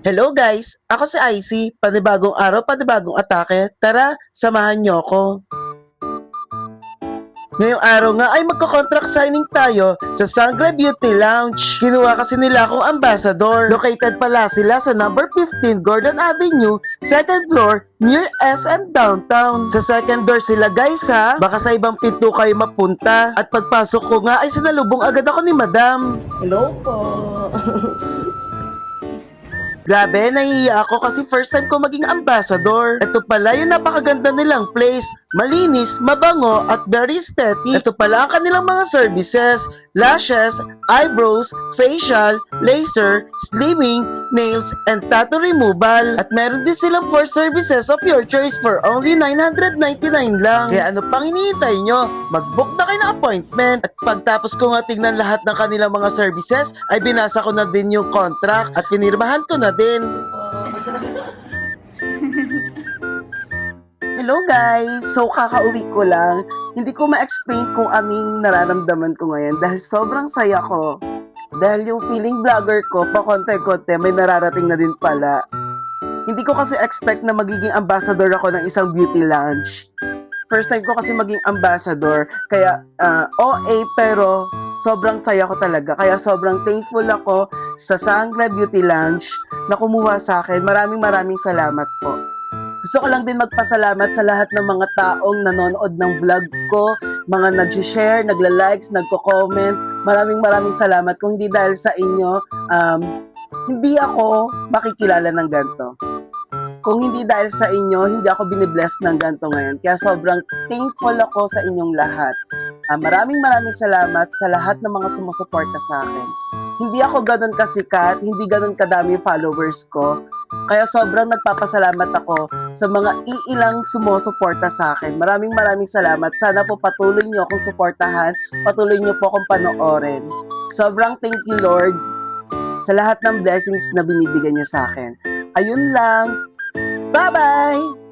Hello guys! Ako si Icy. Panibagong araw, panibagong atake. Tara, samahan niyo ako. Ngayong araw nga ay magko-contract signing tayo sa Sangre Beauty Lounge. Kinuha kasi nila akong ambassador. Located pala sila sa number 15 Gordon Avenue, second floor, near SM Downtown. Sa second door sila guys ha. Baka sa ibang pinto kayo mapunta. At pagpasok ko nga ay sinalubong agad ako ni Madam. Hello po. Grabe, nahihiya ako kasi first time ko maging ambassador. Ito pala yung napakaganda nilang place. Malinis, mabango, at very aesthetic. Ito pala ang kanilang mga services. Lashes, eyebrows, facial, laser, slimming, nails, and tattoo removal. At meron din silang 4 services of your choice for only 999 lang. Kaya ano pang hinihintay nyo? Mag-book na kayo ng appointment. At pagtapos ko nga tingnan lahat ng kanilang mga services, ay binasa ko na din yung contract at pinirmahan ko na din. Hello guys! So kakauwi ko lang. Hindi ko ma-explain kung anong nararamdaman ko ngayon dahil sobrang saya ko. Dahil yung feeling vlogger ko, pakonte-konte, may nararating na din pala. Hindi ko kasi expect na magiging ambassador ako ng isang beauty lounge. First time ko kasi maging ambassador, kaya OA pero sobrang saya ko talaga. Kaya sobrang thankful ako sa Sangre Beauty Lounge na kumuha sa akin. Maraming salamat po. Gusto ko lang din magpasalamat sa lahat ng mga taong nanonood ng vlog ko, mga nag-share, nagla-likes, nagko-comment. Maraming salamat. Kung hindi dahil sa inyo, hindi ako makikilala ng ganito. Kung hindi dahil sa inyo, hindi ako binibless ng ganito ngayon. Kaya sobrang thankful ako sa inyong lahat. Maraming salamat sa lahat ng mga sumusuporta sa akin. Hindi ako ganun kasikat, hindi ganun kadami followers ko. Kaya sobrang nagpapasalamat ako sa mga iilang sumusuporta sa akin. Maraming salamat. Sana po patuloy niyo akong suportahan, patuloy niyo po akong panoorin. Sobrang thank you Lord sa lahat ng blessings na binibigyan niyo sa akin. Ayun lang. Bye-bye!